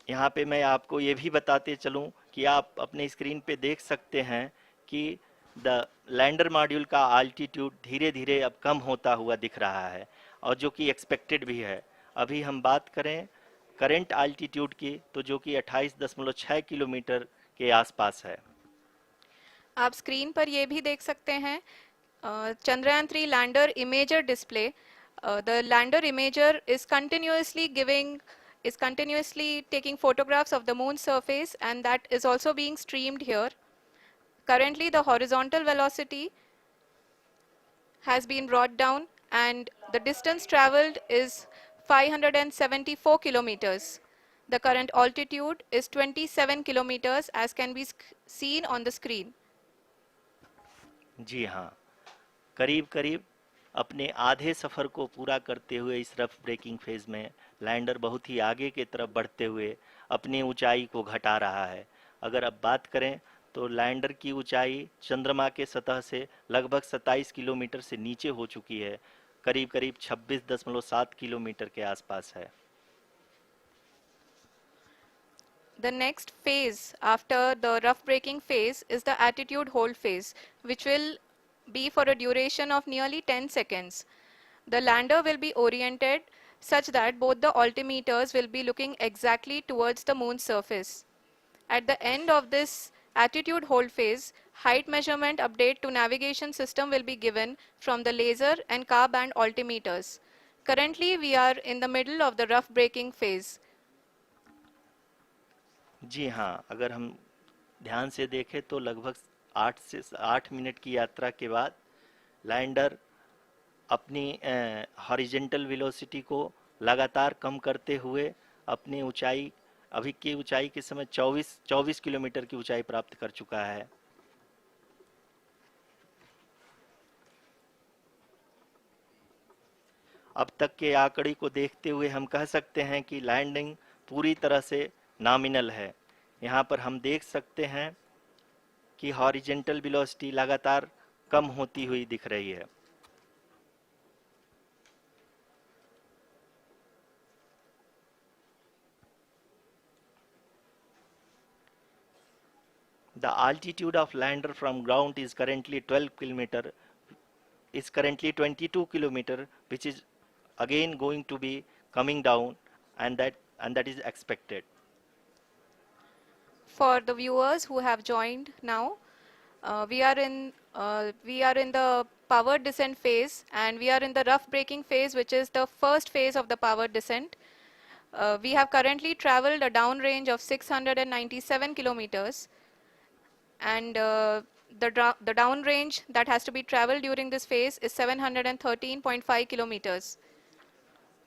यहाँ पे मैं आपको ये भी बताते चलूँ कि आप अपने स्क्रीन पे देख सकते हैं कि द लैंडर मॉड्यूल का आल्टीट्यूड धीरे धीरे अब कम होता हुआ दिख रहा है, और जो कि एक्सपेक्टेड भी है। अभी हम बात करें करंट आल्टीट्यूड की, तो जो कि 28.6 किलोमीटर के आसपास है। आप स्क्रीन पर ये भी देख सकते हैं Chandrayaan-3 lander imager display. The lander imager is continuously taking photographs of the moon's surface, and that is also being streamed here. Currently, the horizontal velocity has been brought down, and the distance traveled is 574 kilometers. The current altitude is 27 kilometers, as can be seen on the screen. जी हाँ, करीब करीब अपने आधे सफ़र को पूरा करते हुए इस रफ ब्रेकिंग फेज में लैंडर बहुत ही आगे की तरफ बढ़ते हुए अपनी ऊंचाई को घटा रहा है। अगर अब बात करें तो लैंडर की ऊंचाई चंद्रमा के सतह से लगभग 27 किलोमीटर से नीचे हो चुकी है, करीब करीब 26.7 किलोमीटर के आसपास है। The next phase after the rough braking phase is the attitude hold phase, which will be for a duration of nearly 10 seconds. The lander will be oriented such that both the altimeters will be looking exactly towards the moon's surface. At the end of this attitude hold phase, height measurement update to navigation system will be given from the laser and car band altimeters. Currently, we are in the middle of the rough braking phase. जी हाँ, अगर हम ध्यान से देखें तो लगभग 8 minute की यात्रा के बाद लैंडर अपनी हॉरिजेंटल वेलोसिटी को लगातार कम करते हुए अपनी ऊंचाई, अभी की ऊंचाई के समय 24 किलोमीटर की ऊंचाई प्राप्त कर चुका है। अब तक के आंकड़े को देखते हुए हम कह सकते हैं कि लैंडिंग पूरी तरह से नॉमिनल है। यहाँ पर हम देख सकते हैं कि हॉरिजेंटल वेलोसिटी लगातार कम होती हुई दिख रही है। The altitude of lander from ground is currently 12 kilometer, is currently 22 kilometer, which is again going to be coming down, and that is expected. For the viewers who have joined now, we are in the power descent phase, and we are in the rough braking phase, which is the first phase of the power descent. We have currently traveled a downrange of 697 kilometers, and the downrange that has to be traveled during this phase is 713.5 kilometers.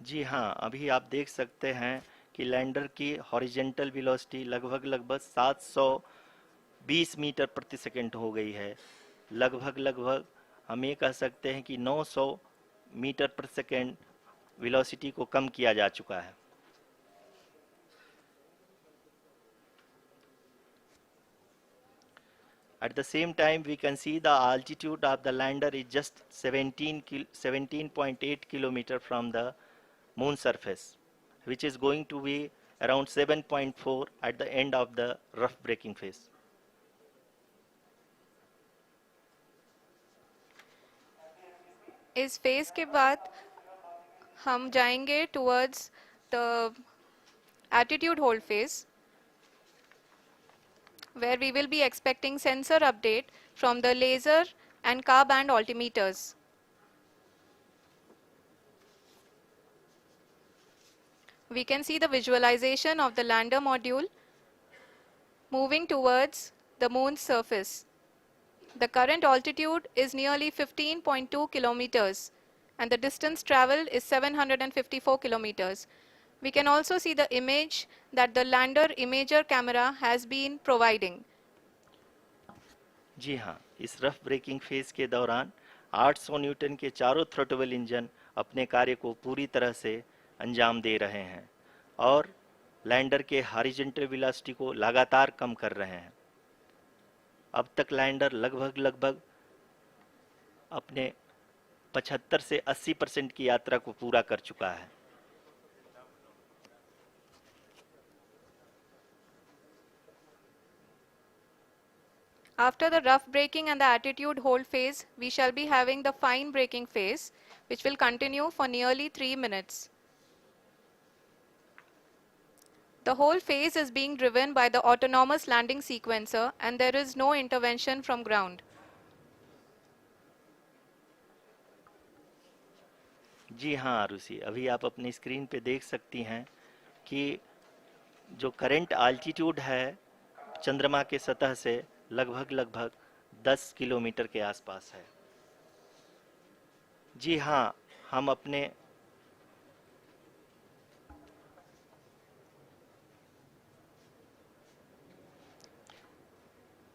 जी हाँ, अभी आप देख सकते हैं कि lander की horizontal velocity लगभग लगभग 720 मीटर प्रति सेकंड हो गई है। लगभग लगभग हम ये कह सकते हैं कि 900 मीटर प्रति सेकंड वेलोसिटी को कम किया जा चुका है। At the same time, we can see the altitude of the lander is just 17.8 kilometer from the moon surface, which is going to be around 7.4 at the end of the rough braking phase. इस phase के बाद हम जाएंगे towards the attitude hold phase, where we will be expecting sensor update from the laser and car band altimeters. We can see the visualization of the lander module moving towards the moon's surface. The current altitude is nearly 15.2 kilometers, and the distance traveled is 754 kilometers. We can also see the image that the lander imager camera has been providing. जी हाँ, इस rough breaking phase के दौरान 800 Newton के चारों throttle engine अपने कार्य को पूरी तरह से अंजाम दे रहे हैं और लैंडर के हॉरिजॉन्टल वेलोसिटी को लगातार कम कर रहे हैं। अब तक लैंडर लगभग लगभग अपने 75 से 80% की यात्रा को पूरा कर चुका है। After the rough braking and the attitude hold phase, we shall be having the fine braking phase, which will continue for nearly 3 minutes. The whole phase is being driven by the autonomous landing sequencer and there is no intervention from ground. जी हाँ आरुषि, अभी आप अपनी screen पे देख सकती हैं कि जो करंट आल्टीट्यूड है चंद्रमा के सतह से लगभग लगभग 10 किलोमीटर के आसपास है। जी हाँ, हम अपने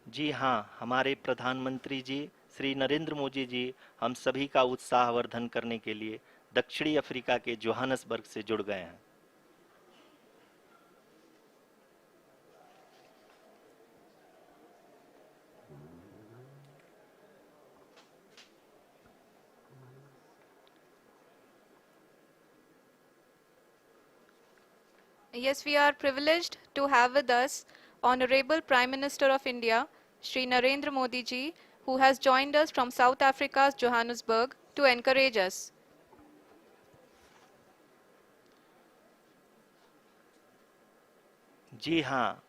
जी हाँ, हमारे प्रधानमंत्री जी श्री नरेंद्र मोदी जी हम सभी का उत्साहवर्धन करने के लिए दक्षिणी अफ्रीका के जोहानसबर्ग से जुड़ गए हैं। Yes, we are privileged to have with us Honorable Prime Minister of India, Shri Narendra Modi ji, who has joined us from South Africa's Johannesburg to encourage us. जी हाँ,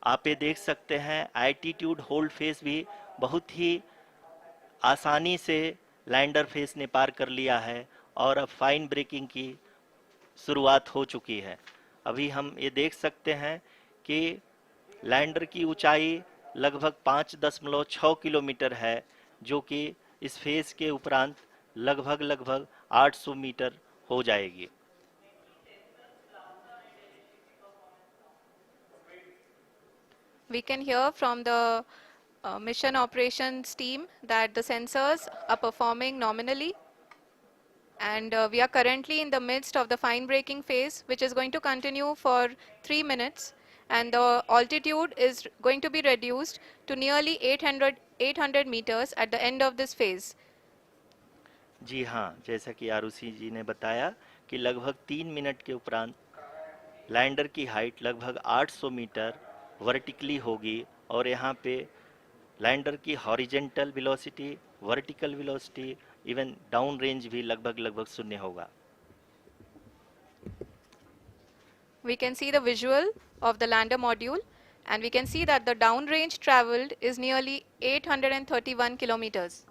आप ये देख सकते हैं एल्टीट्यूड होल्ड फेस भी बहुत ही आसानी से लैंडर फेस ने पार कर लिया है और अब फाइन ब्रेकिंग की शुरुआत हो चुकी है। अभी हम ये देख सकते हैं कि लैंडर की ऊंचाई लगभग 5.6 किलोमीटर है, जो कि इस फेज के उपरांत लगभग लगभग 800 मीटर हो जाएगी। We can hear from the mission operations team that the sensors are performing nominally and we are currently in the midst of the fine braking phase, which is going to continue for 3 minutes and the altitude is going to be reduced to nearly 800 meters at the end of this phase. जी हाँ, जैसा कि आरुषि जी ने बताया कि लगभग 3 minute के उपरांत lander की हाइट लगभग 800 मीटर वर्टिकली होगी और यहाँ पे लैंडर की horizontal velocity, vertical velocity, even down range भी लगभग लगभग शून्य होगा। We can see the visual of the lander module and we can see that the downrange traveled is nearly 831 kilometers.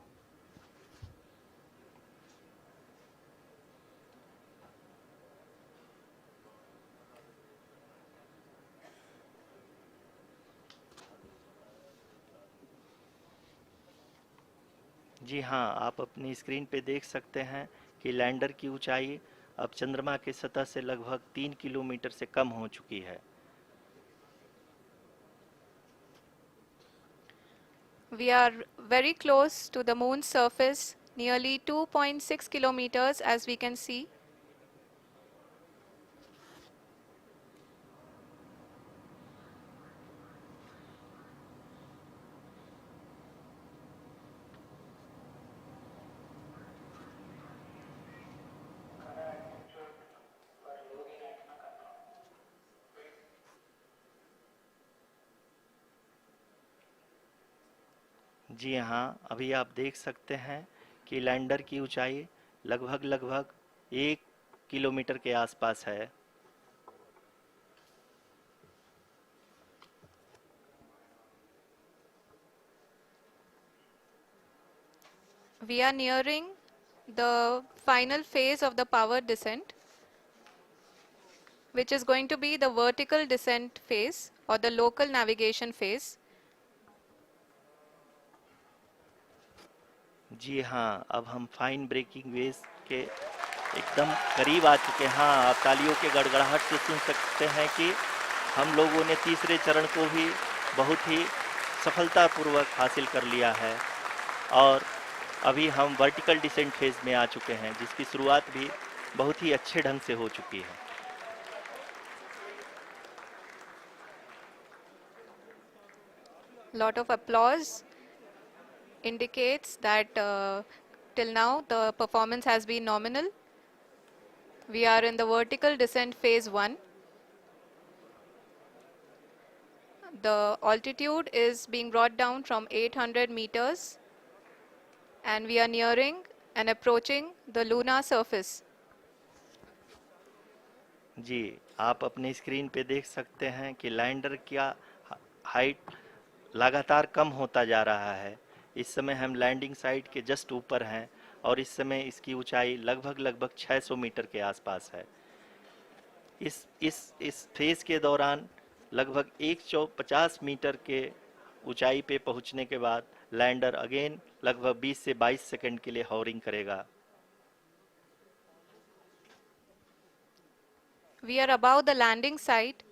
जी हाँ, आप अपनी स्क्रीन पे देख सकते हैं कि लैंडर की ऊंचाई अब चंद्रमा के सतह से लगभग 3 किलोमीटर से कम हो चुकी है। We are very close to the moon's surface, nearly 2.6 kilometers as we can see. जी हाँ, अभी आप देख सकते हैं कि लैंडर की ऊंचाई लगभग लगभग 1 किलोमीटर के आसपास है। We are nearing the final phase of the power descent, which is going to be the vertical descent phase or the local navigation phase. जी हाँ, अब हम फाइन ब्रेकिंग वेव के एकदम करीब आ चुके हैं। हाँ, आप तालियों के गड़गड़ाहट से सुन सकते हैं कि हम लोगों ने तीसरे चरण को भी बहुत ही सफलतापूर्वक हासिल कर लिया है और अभी हम वर्टिकल डिसेंट फेज में आ चुके हैं, जिसकी शुरुआत भी बहुत ही अच्छे ढंग से हो चुकी है। Lot of applause indicates that till now the performance has been nominal. We are in the vertical descent phase 1. the altitude is being brought down from 800 meters and we are nearing and approaching the lunar surface. जी, आप अपने screen पे देख सकते हैं कि lander का height लगातार कम होता जा रहा है। इस समय हम लैंडिंग साइट के जस्ट ऊपर हैं और इस समय इसकी ऊंचाई लगभग 600 मीटर के आसपास है। इस फेज के दौरान लगभग 150 मीटर के ऊंचाई पे पहुंचने के बाद लैंडर अगेन लगभग 20 से 22 सेकंड के लिए हॉवरिंग करेगा। We are above the landing site.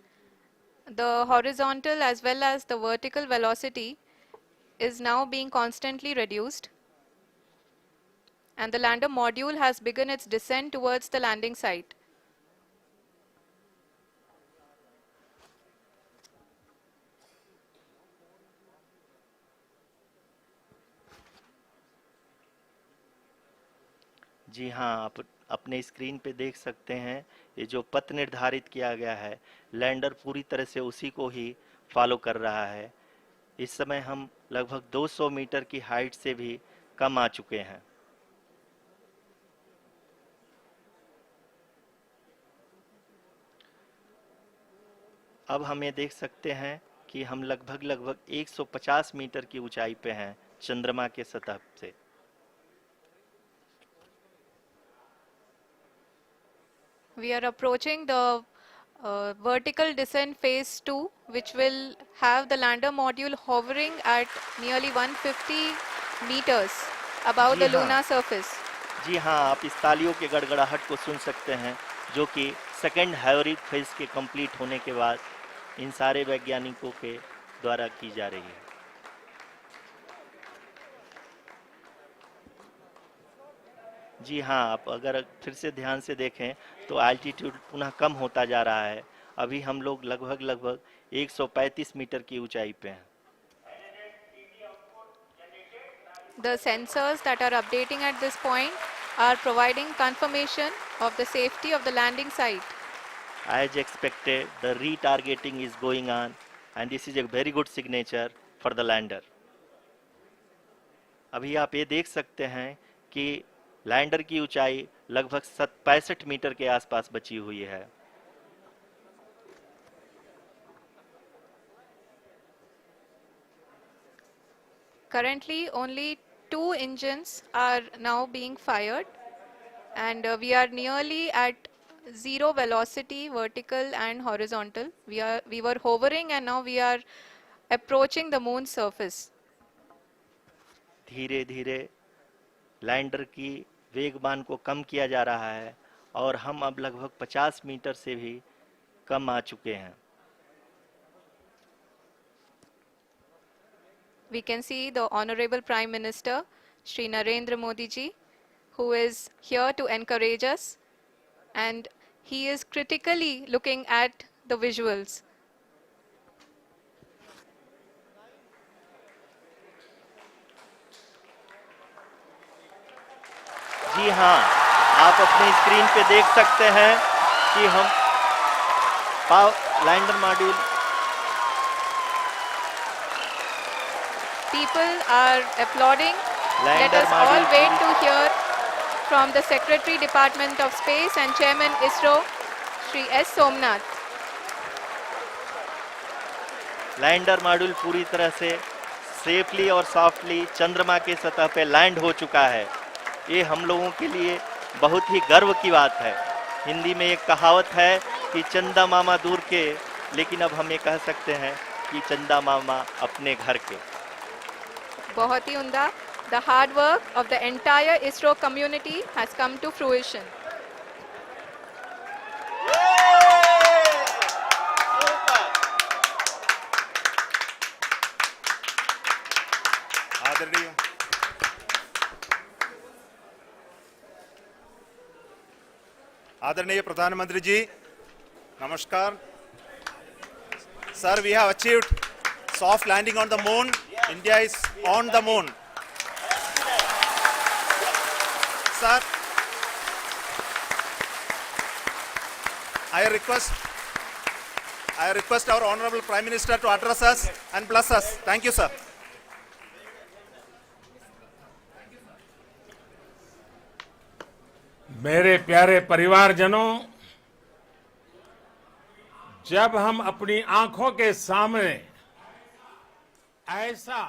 The horizontal as well as the vertical velocity is now being constantly reduced. And the lander module has begun its descent towards the landing site. जी हाँ, आप अपने screen पे देख सकते हैं ये जो पथ निर्धारित किया गया है, लैंडर पूरी तरह से उसी को ही फॉलो कर रहा है। इस समय हम लगभग 200 मीटर की हाइट से भी कम आ चुके हैं। अब हम ये देख सकते हैं कि हम लगभग 150 मीटर की ऊंचाई पे हैं चंद्रमा के सतह से। We are approaching the vertical descent phase 2, which will have the lander module hovering at nearly 150 meters above ji the हाँ। lunar surface. जी हाँ, आप इस तालियों के गड़गड़ाहट को सुन सकते हैं जो कि सेकेंड हाइवरिक फेज के कंप्लीट होने के बाद इन सारे वैज्ञानिकों के द्वारा की जा रही है। जी हाँ, आप अगर फिर से ध्यान से देखें तो एल्टीट्यूड पुनः कम होता जा रहा है। अभी हम लोग लगभग 135 मीटर की ऊंचाई पे हैं। The sensors that are updating at this point are providing confirmation of the safety of the landing site. As expected, the retargeting is going on and this is a very good signature for the lander. अभी आप ये देख सकते हैं कि lander की ऊंचाई लगभग 65 मीटर के आसपास बची हुई है। Currently, only 2 engines are now being fired, and we are nearly at zero velocity, vertical and horizontal. We were hovering, and now we are approaching the moon's surface. धीरे धीरे लैंडर की वेगमान को कम किया जा रहा है और हम अब लगभग 50 मीटर से भी कम आ चुके हैं। We can see the Honorable Prime Minister, Shri Narendra Modi ji, who is here to encourage us, and he is critically looking at the visuals. जी हाँ, आप अपने स्क्रीन पे देख सकते हैं कि हम lander module People are applauding. Let lander us all module wait to hear from the Secretary Department of Space and Chairman ISRO, Shri S. Somnath. Lander module पूरी तरह से सेफली और सॉफ्टली चंद्रमा के सतह पे लैंड हो चुका है। ये हम लोगों के लिए बहुत ही गर्व की बात है। हिंदी में एक कहावत है कि चंदा मामा दूर के, लेकिन अब हम ये कह सकते हैं कि चंदा मामा अपने घर के। बहुत ही उम्दा. The hard work of the entire ISRO community has come to fruition. आदरणीय प्रधानमंत्री जी, नमस्कार। Sir, we have achieved soft landing on the moon. India is on the moon. Sir, I request I request our Honorable Prime Minister to address us and bless us. Thank you, sir. मेरे प्यारे परिवारजनों, जब हम अपनी आंखों के सामने ऐसा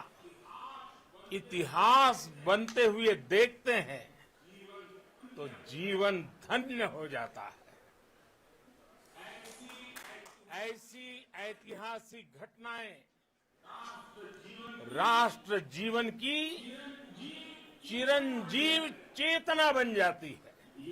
इतिहास बनते हुए देखते हैं तो जीवन धन्य हो जाता है। ऐसी ऐतिहासिक घटनाएं राष्ट्र जीवन की चिरंजीव चेतना बन जाती है।